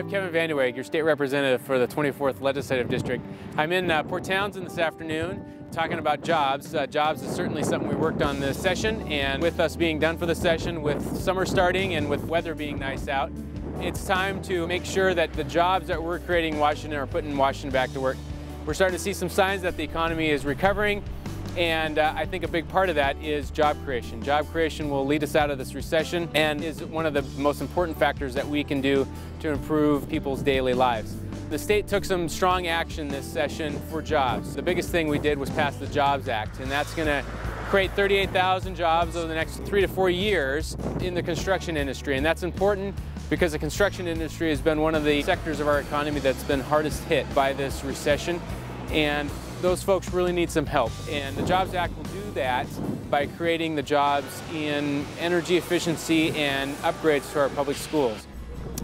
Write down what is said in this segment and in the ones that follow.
Kevin Wege, your state representative for the 24th Legislative District. I'm in Port Townsend this afternoon talking about jobs. Jobs is certainly something we worked on this session, and with us being done for the session, with summer starting and with weather being nice out, it's time to make sure that the jobs that we're creating in Washington are putting Washington back to work. We're starting to see some signs that the economy is recovering, and I think a big part of that is job creation. Job creation will lead us out of this recession and is one of the most important factors that we can do to improve people's daily lives. The state took some strong action this session for jobs. The biggest thing we did was pass the Jobs Act, and that's going to create 38,000 jobs over the next 3 to 4 years in the construction industry. And that's important because the construction industry has been one of the sectors of our economy that's been hardest hit by this recession. And those folks really need some help. And the Jobs Act will do that by creating the jobs in energy efficiency and upgrades to our public schools.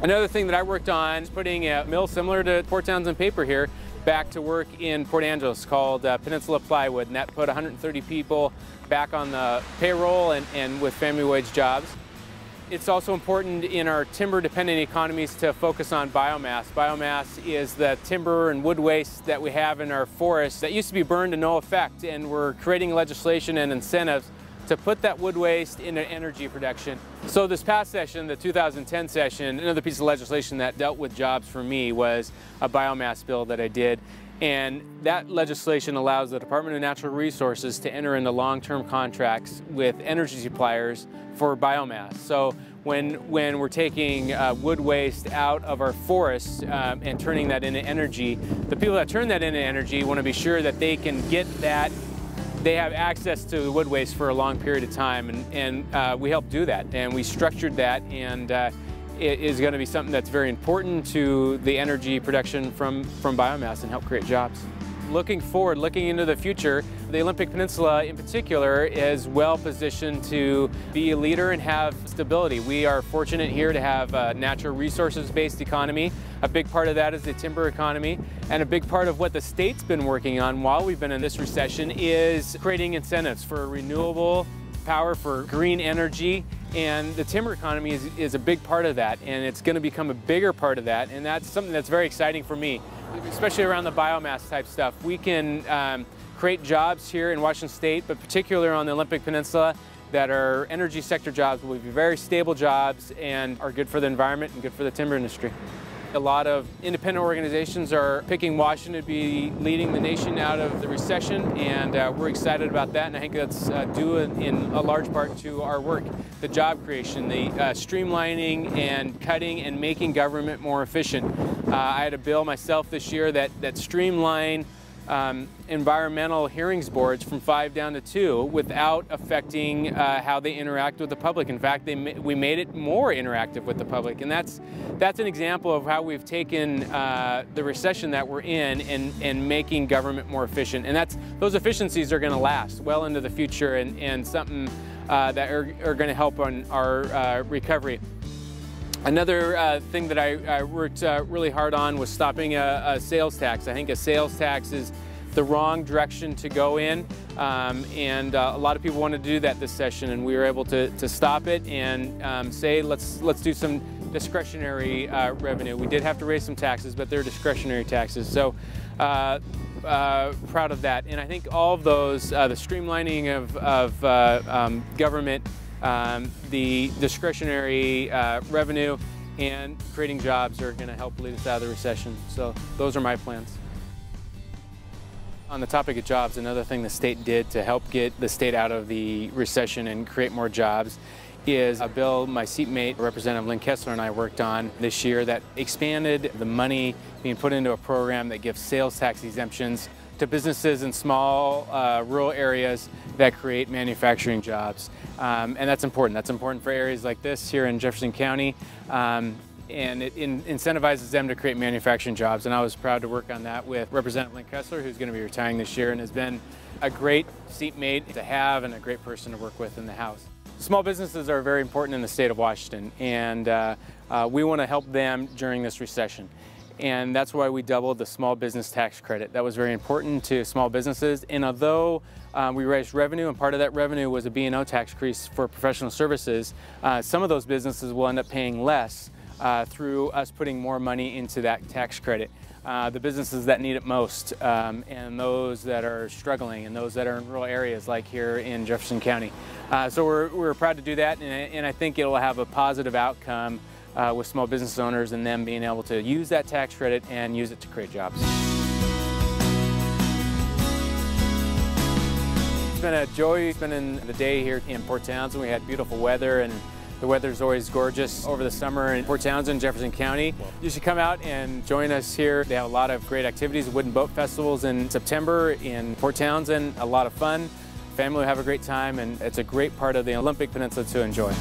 Another thing that I worked on is putting a mill similar to Port Townsend paper here back to work in Port Angeles called Peninsula Plywood, and that put 130 people back on the payroll and with family wage jobs. It's also important in our timber-dependent economies to focus on biomass. Biomass is the timber and wood waste that we have in our forests that used to be burned to no effect, and we're creating legislation and incentives to put that wood waste into energy production. So this past session, the 2010 session, another piece of legislation that dealt with jobs for me was a biomass bill that I did. And that legislation allows the Department of Natural Resources to enter into long-term contracts with energy suppliers for biomass. So when we're taking wood waste out of our forests and turning that into energy, the people that turn that into energy want to be sure that they can get that, they have access to the wood waste for a long period of time, and we helped do that, and we structured that, and it is going to be something that's very important to the energy production from biomass and help create jobs. Looking forward, looking into the future, the Olympic Peninsula in particular is well positioned to be a leader and have stability. We are fortunate here to have a natural resources based economy. A big part of that is the timber economy, and a big part of what the state's been working on while we've been in this recession is creating incentives for renewable power, for green energy, and the timber economy is a big part of that, and it's going to become a bigger part of that, and that's something that's very exciting for me, especially around the biomass type stuff. We can create jobs here in Washington State, but particularly on the Olympic Peninsula, that are energy sector jobs, will be very stable jobs and are good for the environment and good for the timber industry. A lot of independent organizations are picking Washington to be leading the nation out of the recession, and we're excited about that, and I think that's due in a large part to our work. The job creation, the streamlining and cutting and making government more efficient. I had a bill myself this year that streamlined environmental hearings boards from 5 down to 2 without affecting how they interact with the public. In fact, we made it more interactive with the public, and that's an example of how we've taken the recession that we're in and making government more efficient. And those efficiencies are going to last well into the future, and something that are going to help on our recovery. Another thing that I worked really hard on was stopping a sales tax. I think a sales tax is the wrong direction to go in, and a lot of people wanted to do that this session, and we were able to stop it and say let's do some discretionary revenue. We did have to raise some taxes, but they're discretionary taxes. So proud of that, and I think all of those, the streamlining of government, the discretionary revenue, and creating jobs are going to help lead us out of the recession. So those are my plans. On the topic of jobs, another thing the state did to help get the state out of the recession and create more jobs is a bill my seatmate, Representative Lynn Kessler, and I worked on this year that expanded the money being put into a program that gives sales tax exemptions to businesses in small rural areas that create manufacturing jobs. And that's important. That's important for areas like this here in Jefferson County. And it incentivizes them to create manufacturing jobs. And I was proud to work on that with Representative Lynn Kessler, who's going to be retiring this year and has been a great seatmate to have and a great person to work with in the House. Small businesses are very important in the state of Washington, and we want to help them during this recession. And that's why we doubled the small business tax credit. That was very important to small businesses. And although we raised revenue, and part of that revenue was a B&O tax increase for professional services, some of those businesses will end up paying less through us putting more money into that tax credit. The businesses that need it most, and those that are struggling, and those that are in rural areas like here in Jefferson County. So we're proud to do that, and I think it'll have a positive outcome with small business owners and them being able to use that tax credit and use it to create jobs. It's been a joy spending the day here in Port Townsend. We had beautiful weather, and the weather's always gorgeous over the summer in Port Townsend, Jefferson County. You should come out and join us here. They have a lot of great activities, wooden boat festivals in September in Port Townsend, a lot of fun. Family will have a great time, and it's a great part of the Olympic Peninsula to enjoy.